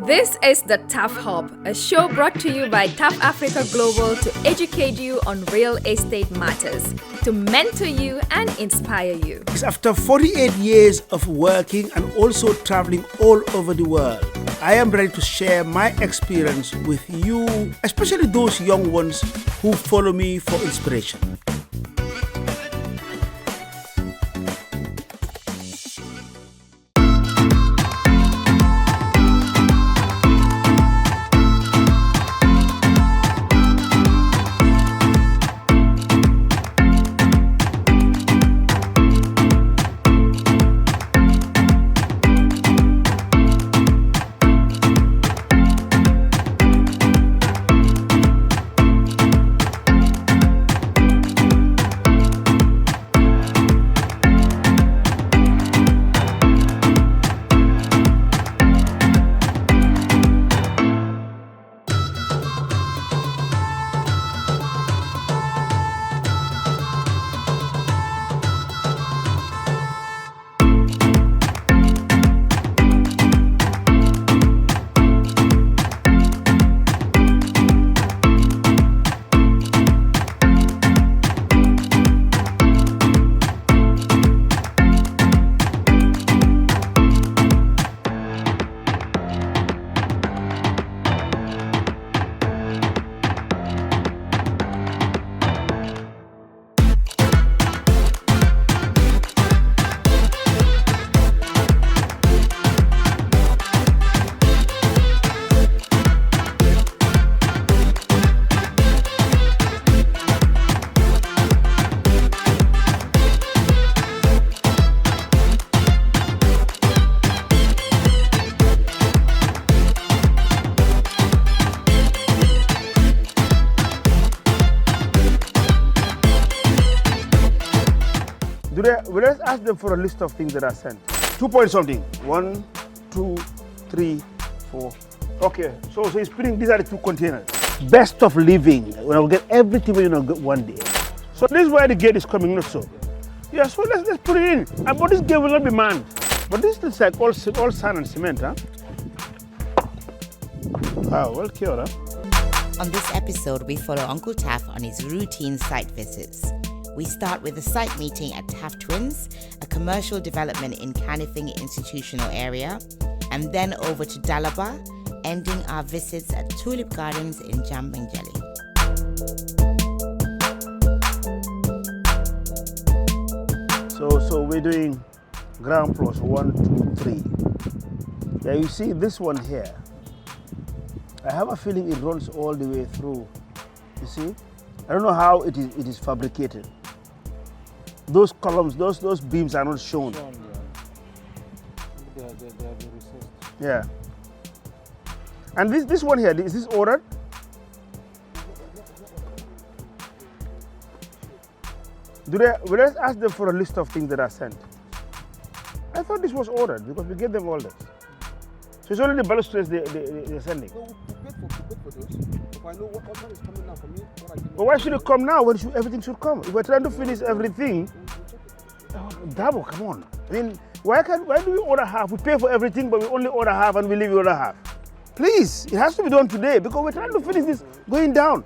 This is the TAF Hub, a show brought to you by TAF Africa Global to educate you on real estate matters, to mentor you and inspire you. After 48 years of working and also traveling all over the world, I am ready to share my experience with you, especially those young ones who follow me for inspiration. Let's ask them for a list of things that are sent. 2 point something. 1, 2, 3, 4. Okay, so he's putting, these are the 2 containers. Best of living. We'll get everything we're gonna get one day. So this is where the gate is coming, not so. Yeah, so let's put it in. But this gate will not be manned. But this looks like all sand and cement, huh? Wow, well cured, huh? On this episode, we follow Uncle Taff on his routine site visits. We start with a site meeting at Taft Twins, a commercial development in Canifing institutional area, and then over to Dalaba, ending our visits at Tulip Gardens in Jambanjelly. So we're doing ground plus 1, 2, 3. Yeah, you see this one here. I have a feeling it runs all the way through. You see? I don't know how it is fabricated. Those columns, those beams are not shown. They have been recessed. Yeah. And this one here, is this ordered? Let's ask them for a list of things that are sent. I thought this was ordered because we gave them all this. So it's only the balustrades they're sending. No, we paid for those. If I know what is coming now for me, what I can. But why should it come now when everything should come? If we're trying to finish everything, double, come on. I mean, why do we order half? We pay for everything, but we only order half and we leave the other half. Please, it has to be done today because we're trying to finish this going down.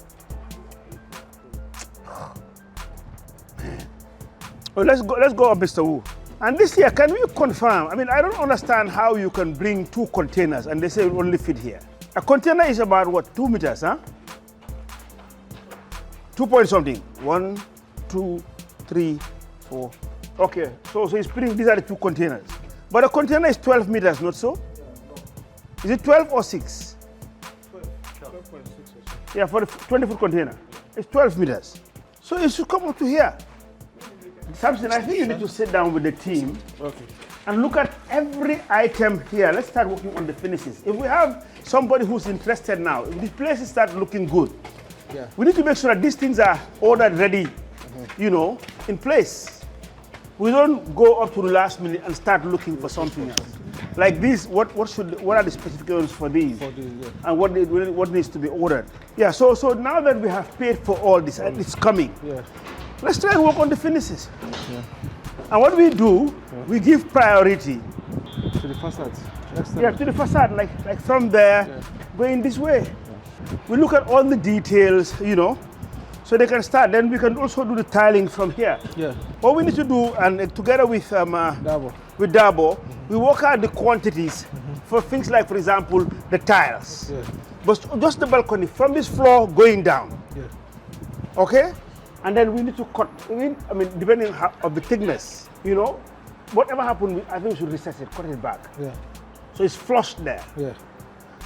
Well, let's go up, Mr. Wu. And this here, can we confirm? I mean, I don't understand how you can bring 2 containers and they say it only fit here. A container is about what, 2 meters, huh? 2 point something. 1, 2, 3, 4. Okay, so he's putting, these are the 2 containers. But a container is 12 meters, not so? Is it 12 or 6? 12.6. Yeah, for a 20-foot container. It's 12 meters. So it should come up to here. Samson, I think you need to sit down with the team and look at every item here. Let's start working on the finishes. If we have somebody who's interested now, if the places start looking good, we need to make sure that these things are ordered, ready, you know, in place. We don't go up to the last minute and start looking for something else. Like these, what are the specifications for these? And what needs to be ordered? Yeah, so now that we have paid for all this, and it's coming. Let's try and work on the finishes. And what we do, we give priority to the facades. Yeah, to the facade, like from there, going this way. We look at all the details, you know, so they can start. Then we can also do the tiling from here. Yeah. What we need to do, and together with Dabo, we work out the quantities for things like, for example, the tiles. Yeah. But just the balcony from this floor going down. Yeah. Okay? And then we need to cut, depending on the thickness, you know, whatever happened, I think we should recess it, cut it back. Yeah. So it's flush there. Yeah.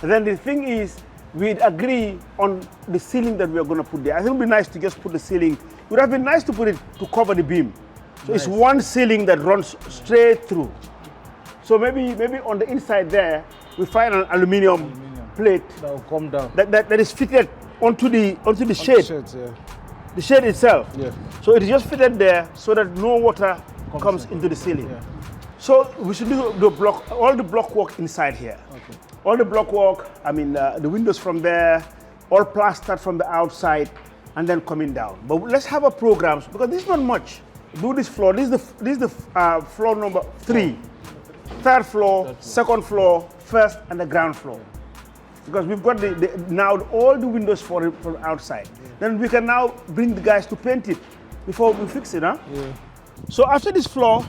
And then the thing is, we'd agree on the ceiling that we are going to put there. I think it would be nice to just put the ceiling. It would have been nice to put it to cover the beam. So it's one ceiling that runs straight through. So maybe on the inside there, we find an aluminium plate that will come down. That is fitted onto the shade. The shade itself. Yeah. So it is just fitted there so that no water comes into the ceiling. Yeah. So we should do all the block work inside here. Okay. All the block work, the windows from there, all plastered from the outside, and then coming down. But let's have a program, because this is not much. Do this floor. This is the floor number 3. Third floor, second floor, first, and the ground floor. Because we've got now all the windows from outside. Then we can now bring the guys to paint it before we fix it, huh? Yeah. So after this floor,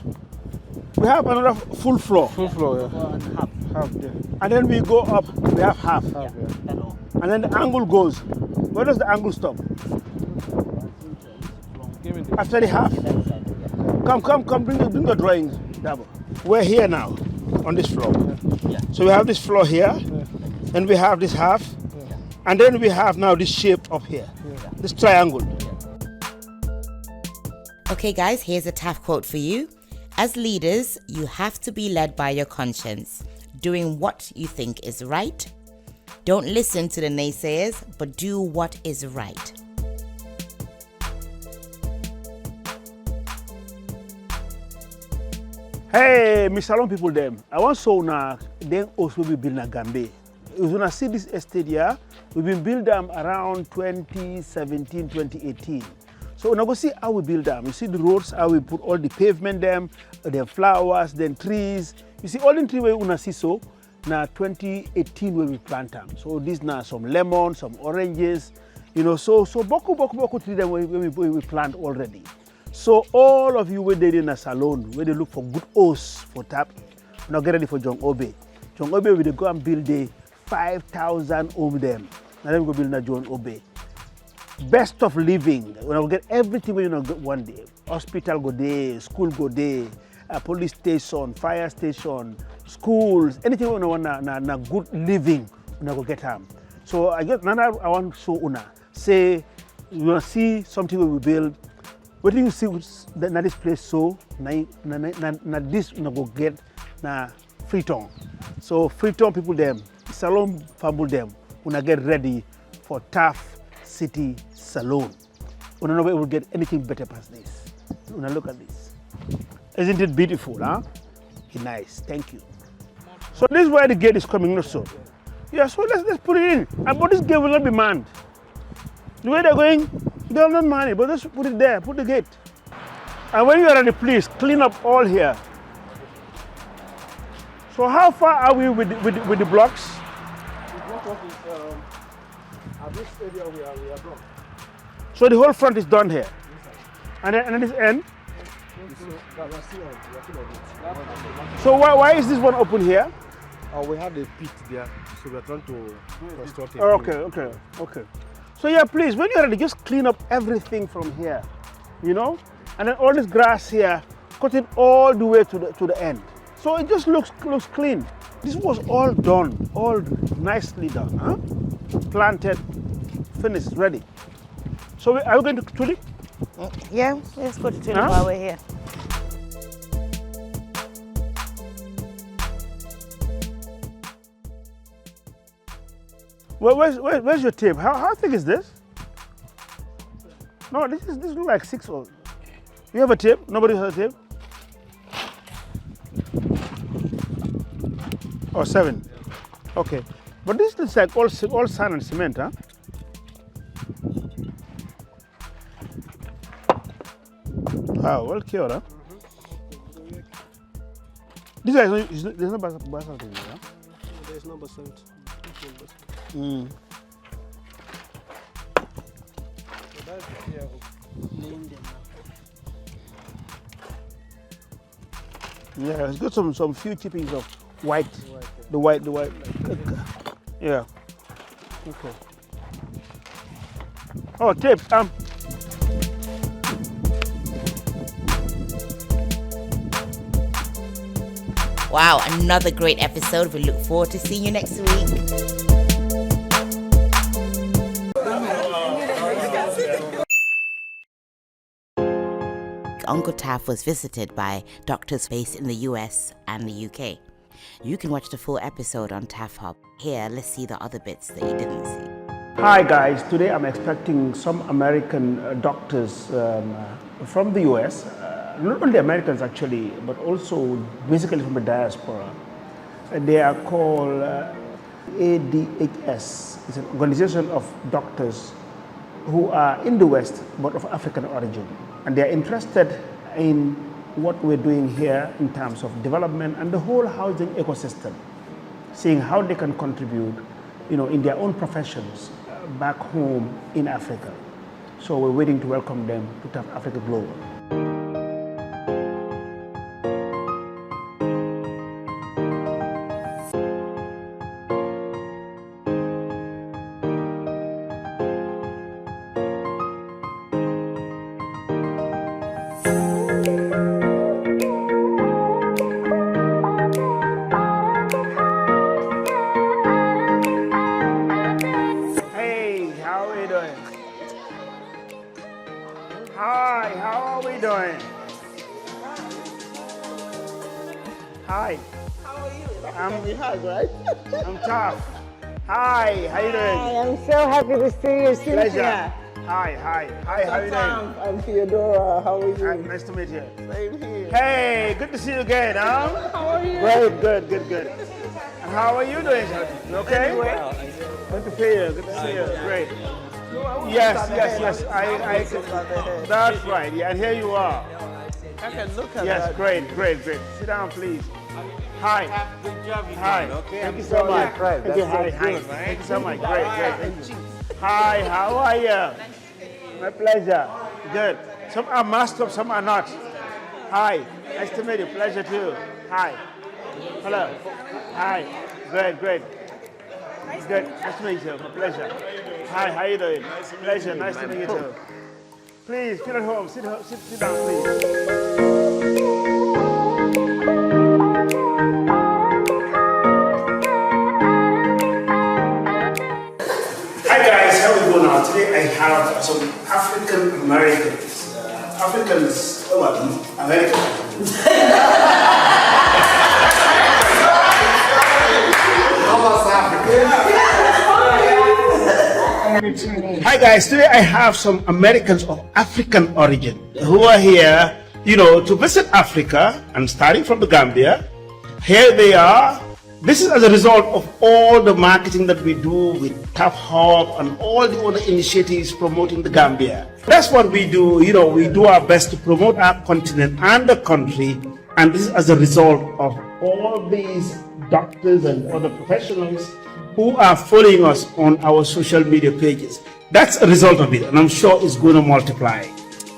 we have another full floor. Full floor, yeah. Half, yeah. And then we go up, we have half. Yeah. And then the angle goes. Where does the angle stop? After the half. Come, bring the drawings, Dabo. We're here now, on this floor. Yeah. So we have this floor here, and we have this half, and then we have now this shape up here, this triangle. Okay guys, here's a TAF quote for you. As leaders, you have to be led by your conscience, doing what you think is right. Don't listen to the naysayers, but do what is right. Hey, Miss Salon people them. I want so now then also we build na Gambia. You wanna see this estate here? We've been build them around 2017, 2018. So now go see how we build them. You see the roads, how we put all the pavement them, then flowers, then trees. You see all the trees we wanna see so now 2018 where we plant them. So these now some lemons, some oranges, you know. So boku tree them we plant already. So all of you where they in a salon, where they look for good hosts for tap, now get ready for John Obe. John Obe will go and build a 5,000 home them. Now then we go build a John Obe. Best of living. When I get everything when you get one day. Hospital go there, school go there, police station, fire station, schools, anything we want na good living, we go get them. So I want to show una. Say you wanna see something we will build. What do you see na this place so na this una go get na Freetown. So Freetown people them, salon family them, una get ready for TAF City Salon. Una nobody will get anything better past this. Una look at this. Isn't it beautiful, huh? Nice, thank you. So this is where the gate is coming, not so. Yeah, so let's put it in. But this gate will not be manned. The way they're going, they'll not man it, but just put it there, put the gate. And when you are ready, please clean up all here. So how far are we with the blocks? The block is at this area we are blocked. So the whole front is done here. And then at this end? So why is this one open here? We have a pit there, so we are trying to construct it. Okay. So yeah, please, when you're ready, just clean up everything from here, you know? And then all this grass here, cut it all the way to the end. So it just looks clean. This was all done, all nicely done, huh? Planted, finished, ready. So are we going to Tulip? Yeah, let's go to Tulip while we're here. Where's your tape? How thick is this? No, this looks like 6 or. You have a tape? Nobody has a tape? Or 7? Okay. But this looks like all sand and cement, huh? Wow, well cured, huh? This guy, there's no basalt in here, huh? There's number 7. Mm. So that's the gear hook. Laying them now. Yeah, it's got some few chippings of white. The white. Yeah. Okay. Oh, tape. Wow, another great episode. We look forward to seeing you next week. Uncle Taff was visited by doctors based in the US and the UK. You can watch the full episode on TAF Hub. Here, let's see the other bits that you didn't see. Hi guys, today I'm expecting some American doctors from the US, not only Americans actually, but also basically from the diaspora. They are called ADHS. It's an organization of doctors who are in the West but of African origin. And they are interested in what we're doing here in terms of development and the whole housing ecosystem, seeing how they can contribute, in their own professions back home in Africa. So we're waiting to welcome them to TAF Africa Global. Hi, how are we doing? Hi. How are you? I'm hug, right? I'm Taff. Hi, how you doing? Hi, I'm so happy to see you, Cynthia. Pleasure. Hi, how you doing? I'm Theodora. How are you? Nice to meet you. Same here. Hey, good to see you again, huh? How are you? Good. And how are you doing? You okay? Good to see you. Great. Yes. That's right. Yeah, and here you are. I can look at Yes, that. great. Sit down, please. Hi. Good job, you Hi. okay? Thank you so much. Thank you. Hi. Thank you so much. Great. Thank you. Hi, how are you? My pleasure. Good. Some are masked up, some are not. Hi. Nice to meet you. Pleasure too. Hi. Hello. Hi. Great. Good. Nice to meet you. My pleasure. Hi, how you doing? Pleasure. Nice to meet you too. Please, feel at home. Sit down, please. Hi guys, how we go now? Today I have some African Americans. Americans. Hi guys, today I have some Americans of African origin who are here, to visit Africa and starting from the Gambia. Here they are. This is as a result of all the marketing that we do with TAF Hub and all the other initiatives promoting the Gambia. That's what we do. We do our best to promote our continent and the country. And this is as a result of all these doctors and other professionals who are following us on our social media pages. That's a result of it, and I'm sure it's going to multiply.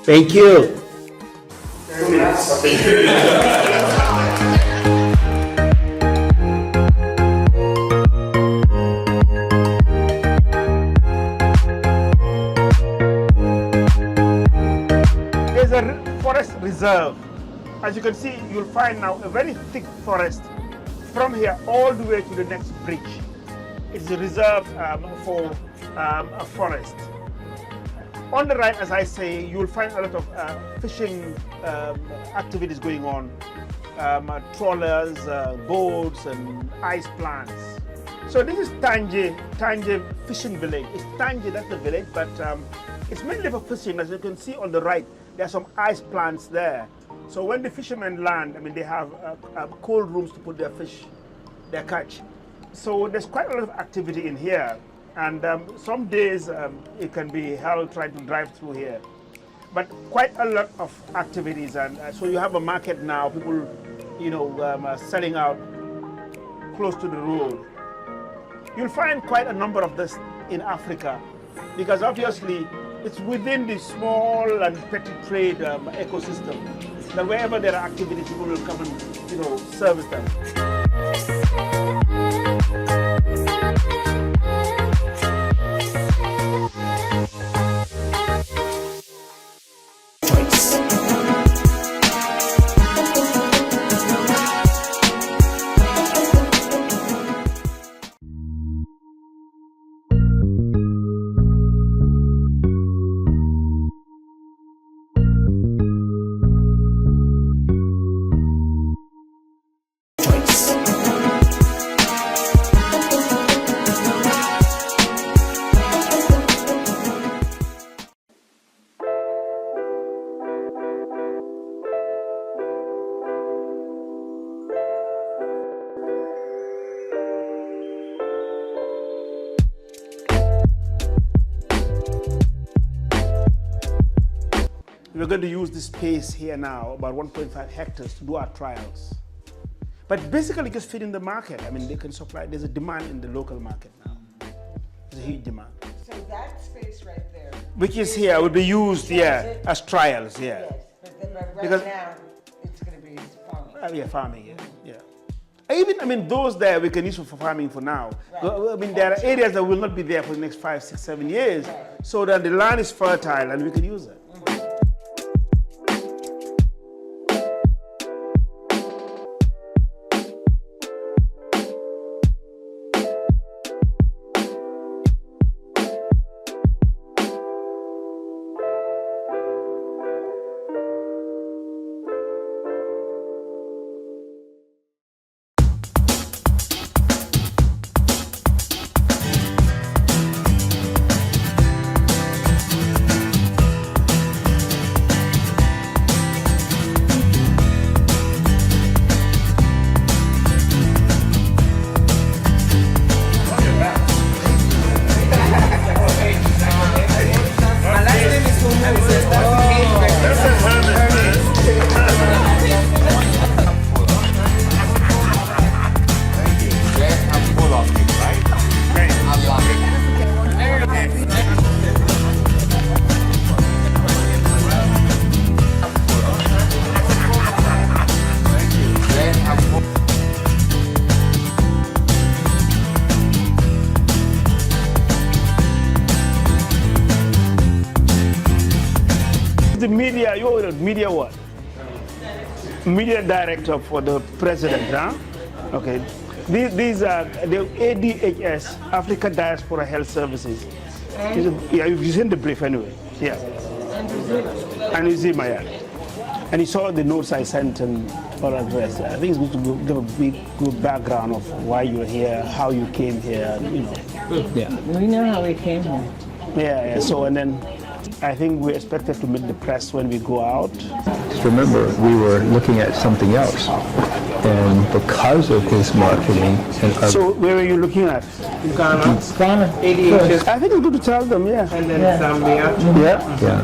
Thank you. There's a forest reserve. As you can see, you'll find now a very thick forest from here all the way to the next bridge. It's a reserve for a forest. On the right, as I say, you'll find a lot of fishing activities going on. Trawlers, boats, and ice plants. So this is Tanje Fishing Village. It's Tanje, that's the village, but it's mainly for fishing. As you can see on the right, there are some ice plants there. So when the fishermen land, they have cold rooms to put their fish, their catch. So there's quite a lot of activity in here, and some days it can be hell trying to drive through here. But quite a lot of activities, and so you have a market now, people, selling out close to the road. You'll find quite a number of this in Africa, because obviously it's within the small and petty trade ecosystem that wherever there are activities, people will come and service them. We're going to use this space here now, about 1.5 hectares, to do our trials. But basically just fit in the market. I mean, they can supply, there's a demand in the local market now. There's a huge demand. So that space right there. Which is here, will be used, as trials, Yes, but then right Because- now, it's going to be farming. Farming, Even, those there we can use for farming for now. Right. There are areas that will not be there for the next 5, 6, 7 years, so that the land is fertile and we can use it. Media what? Media director for the president, huh? Okay. These are the ADHS, Africa Diaspora Health Services. You've seen the brief anyway. Yeah. And UZIMA, And you saw the notes I sent and all of this. I think it's good to give a good background of why you're here, how you came here, Yeah. We know how we came here. Yeah. So, and then I think we're expected to meet the press when we go out. Just remember, we were looking at something else, and because of his marketing and other... So where are you looking at? Ghana, ADHS, I think it's good to tell them, and then Zambia. Yeah.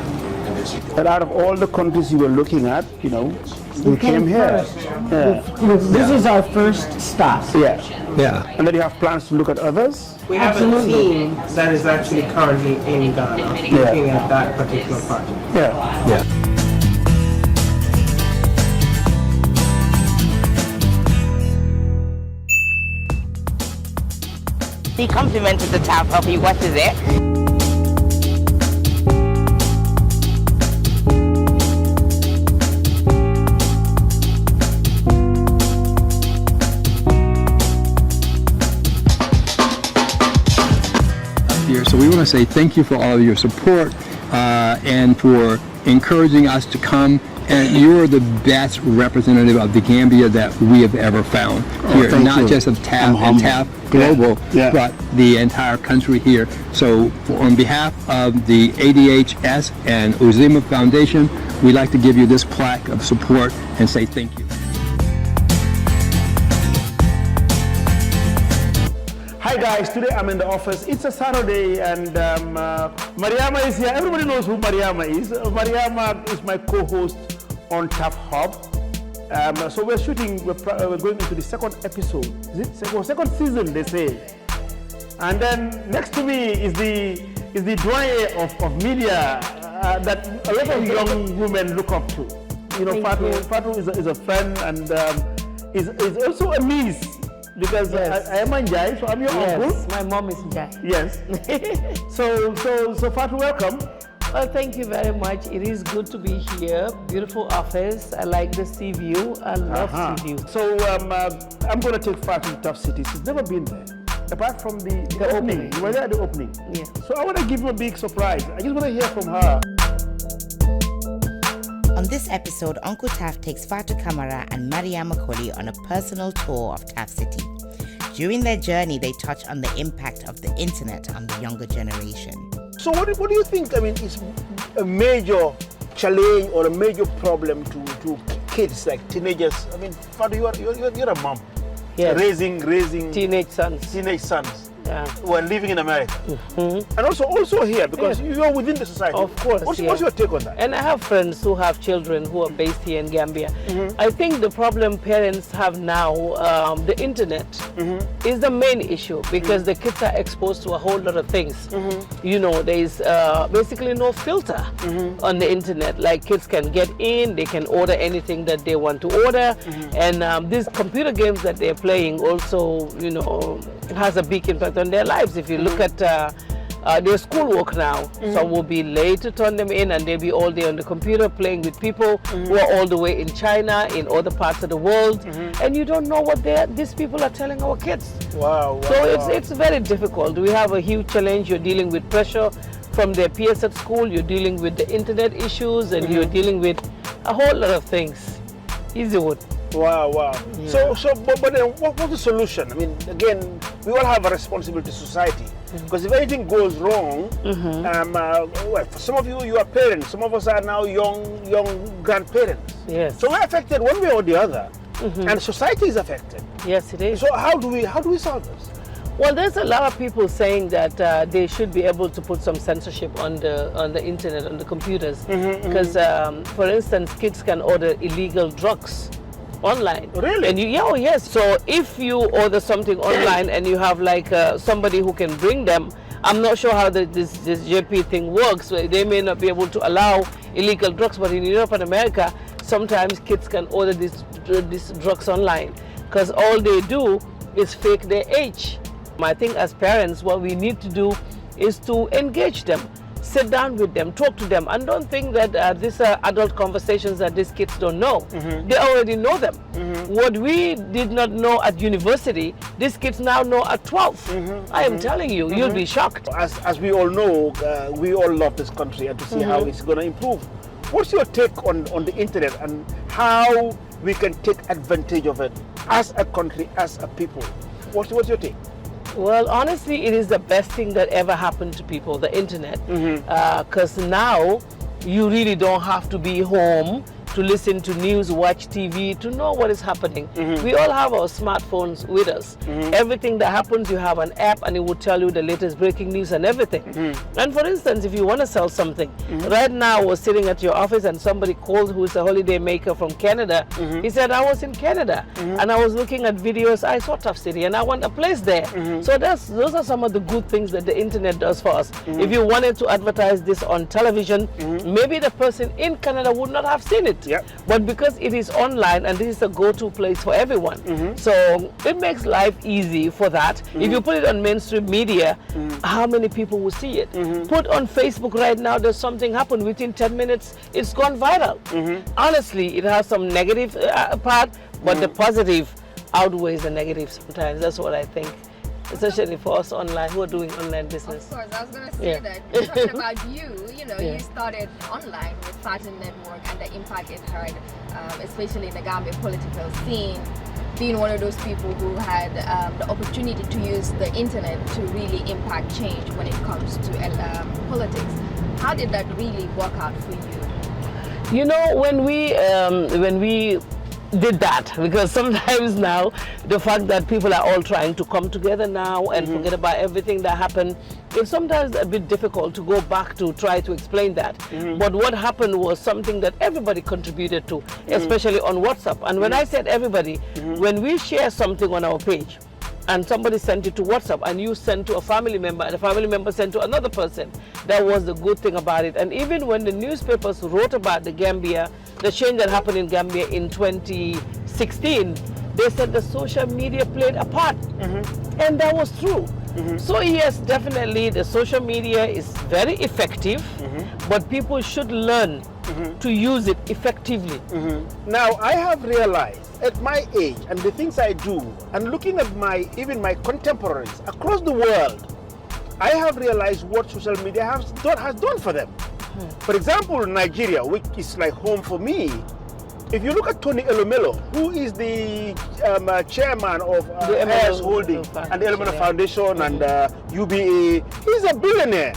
But out of all the countries you were looking at, we came here. This is our first stop. Yeah. And then you have plans to look at others? We have a team that is actually currently in Ghana looking at that particular project. Yeah. He complimented the Taft Hub. He watches it. So we want to say thank you for all of your support and for encouraging us to come. And you're the best representative of the Gambia that we have ever found here, not just of TAF and TAF Global, but the entire country here. So on behalf of the ADHS and UZIMA Foundation, we'd like to give you this plaque of support and say thank you. Hi guys, today I'm in the office. It's a Saturday and Mariama is here. Everybody knows who Mariama is. Mariama is my co-host on TAF Hub. So we're going into the second episode. Is it second season, they say? And then next to me is the doyen of media that a lot of young women look up to. You know, Fatu is a friend and is also a niece because Yes. I am Njai, so I'm your uncle. Yes, my mom is Njai. Yes. so Fatu, welcome. Well, thank you very much. It is good to be here. Beautiful office. I like the sea view. I love sea view. So I'm going to take Fatu to Taft City. She's never been there. Apart from the opening. You were there at the opening. Yeah. So I want to give you a big surprise. I just want to hear from her. On this episode, Uncle Taff takes Fatu Camara and Mariama Colley on a personal tour of Taft City. During their journey, they touch on the impact of the internet on the younger generation. So what do you think, I mean, is a major challenge or a major problem to kids, like teenagers? I mean, Fatu, you're a mom. Yes. Raising Teenage sons. who are living in America. And also here, because you're within the society. Of course, What's your take on that? And I have friends who have children who are based here in Gambia. I think the problem parents have now, the internet, is the main issue because the kids are exposed to a whole lot of things. You know, there's basically no filter on the internet. Like kids can get in, they can order anything that they want to order. And these computer games that they're playing also, you know, has a big impact on their lives. If you look at their schoolwork now, some will be late to turn them in and they'll be all day on the computer playing with people who are all the way in China, in other parts of the world, and you don't know what these people are telling our kids. Wow. So it's very difficult. We have a huge challenge. You're dealing with pressure from their peers at school, you're dealing with the internet issues, and you're dealing with a whole lot of things. Easy word. Wow. Yeah. But then what's the solution? I mean, again, we all have a responsibility to society. Because if anything goes wrong, well, for some of you are parents, some of us are now young grandparents. Yes. So we're affected one way or the other, and society is affected. Yes, it is. So how do we solve this? Well, there's a lot of people saying that they should be able to put some censorship on the internet, on the computers, because, for instance, kids can order illegal drugs online. Really? And yes. So if you order something online and you have like somebody who can bring them, I'm not sure how this JP thing works. So they may not be able to allow illegal drugs, but in Europe and America, sometimes kids can order these drugs online because all they do is fake their age. I think as parents, what we need to do is to engage them, sit down with them, talk to them, and don't think that these are adult conversations that these kids don't know. They already know them. What we did not know at university, these kids now know at 12. I am telling you, you'll be shocked. As we all know, we all love this country and to see how it's going to improve. What's your take on the internet and how we can take advantage of it as a country, as a people? What's your take? Well, honestly, it is the best thing that ever happened to people, the internet. Because now you really don't have to be home to listen to news, watch TV, to know what is happening. We all have our smartphones with us. Everything that happens, you have an app and it will tell you the latest breaking news and everything. And for instance, if you want to sell something, right now I was sitting at your office and somebody called who is a holiday maker from Canada. He said, I was in Canada and I was looking at videos, I saw Taft City and I want a place there. So those are some of the good things that the internet does for us. If you wanted to advertise this on television, maybe the person in Canada would not have seen it. But because it is online and this is a go-to place for everyone, so it makes life easy for that. If you put it on mainstream media, how many people will see it? Put on Facebook right now, there's something happened within 10 minutes, it's gone viral. Honestly, it has some negative part, but the positive outweighs the negative sometimes. That's what I think. Especially for us online, who are doing online business. Of course, I was going to say that. Talking about you know, you started online with Fatu Network and the impact it had, especially in the Gambian political scene, being one of those people who had the opportunity to use the internet to really impact change when it comes to politics. How did that really work out for you? You know, when we did that, because sometimes now the fact that people are all trying to come together now and forget about everything that happened, it's sometimes a bit difficult to go back to try to explain that. But what happened was something that everybody contributed to, especially on WhatsApp. And when I said everybody, when we share something on our page, and somebody sent it to WhatsApp, and you sent to a family member, and a family member sent to another person. That was the good thing about it. And even when the newspapers wrote about the Gambia, the change that happened in Gambia in 2016, they said the social media played a part, and that was true. So yes, definitely the social media is very effective, but people should learn to use it effectively. Now, I have realized at my age and the things I do, and looking at even my contemporaries across the world, I have realized what social media has done for them. For example, Nigeria, which is like home for me, if you look at Tony Elumelu, who is the chairman of AS Holding and the Elumelu Foundation and UBA, he's a billionaire.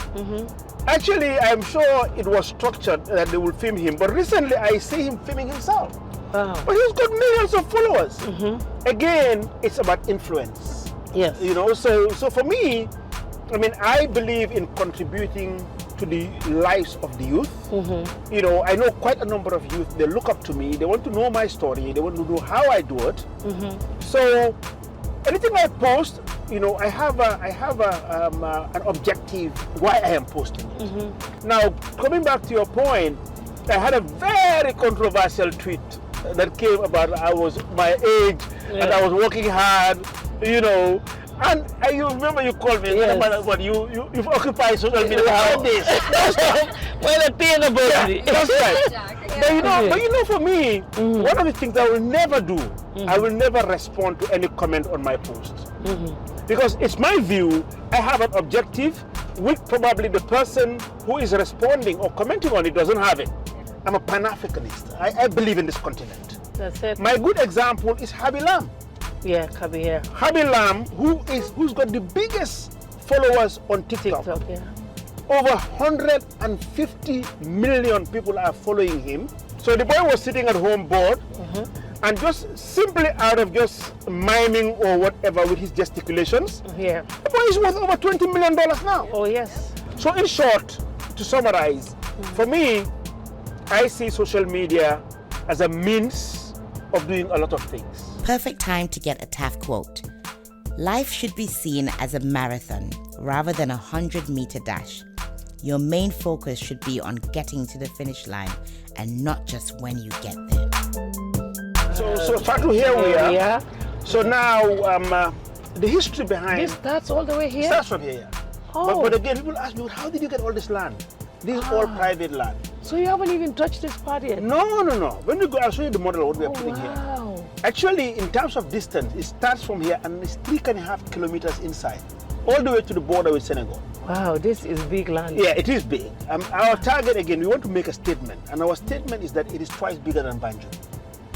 Actually, I'm sure it was structured that they will film him, but recently I see him filming himself. But he's got millions of followers. Again, it's about influence. Yes. You know, so for me, I mean, I believe in contributing to the lives of the youth. You know, I know quite a number of youth, they look up to me, they want to know my story, they want to know how I do it. So anything I post, you know, I have an objective why I am posting it. Now, coming back to your point, I had a very controversial tweet that came about I was my age and I was working hard, you know. And you remember you called me, but you've occupied social media nowadays. Well, a pain about it. That's right. But you know, for me, one of the things I will never do, I will never respond to any comment on my post. Because it's my view, I have an objective which probably the person who is responding or commenting on it doesn't have it. I'm a Pan-Africanist. I believe in this continent. That's it. My good example is Habi Lam. Yeah, Kabi here. Habi Lam, who's got the biggest followers on TikTok. Over 150 million people are following him. So the boy was sitting at home bored, and just simply out of just miming or whatever with his gesticulations, the boy is worth over $20 million now. Oh yes. So in short, to summarize, for me, I see social media as a means of doing a lot of things. Perfect time to get a TAF quote. Life should be seen as a marathon rather than a 100-meter dash. Your main focus should be on getting to the finish line and not just when you get there. So Fatu, here we are. Yeah. So now the history behind This starts all the way here? starts from here. Oh. But again, people ask me, how did you get all this land? This is all private land. So you haven't even touched this part yet? No. When we go, I'll show you the model of what we are putting here. Wow. Actually, in terms of distance, it starts from here and it's 3.5 kilometers inside, all the way to the border with Senegal. Wow, this is big land. Yeah, it is big. Our target, again, we want to make a statement, and our statement is that it is twice bigger than Banjul.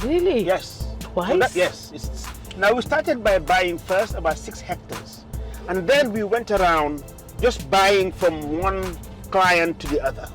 Really? Yes. Twice? So yes. Now, we started by buying first about 6 hectares, and then we went around just buying from one client to the other.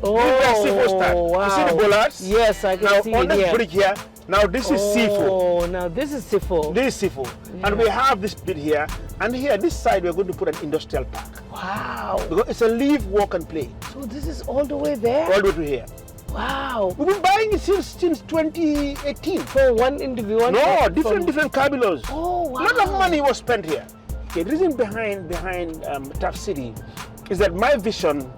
Oh, wow. You see the bollards? Yes, I can see now, it on this here. bridge here, now this is Sifu. Oh, now this is Sifu. This is Sifu. Yeah. And we have this bit here, and here, this side, we're going to put an industrial park. Wow. Because it's a live, walk, and play. So this is all the way there? All the way to here. Wow. We've been buying it since 2018. For one individual? No, different cabilos. Oh, wow. A lot of money was spent here. Okay, the reason behind Taft City is that my vision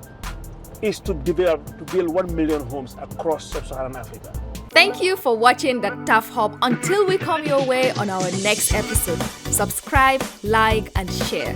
is to build 1 million homes across sub-Saharan Africa. Thank you for watching the TAF Hub. Until we come your way on our next episode, subscribe, like, and share.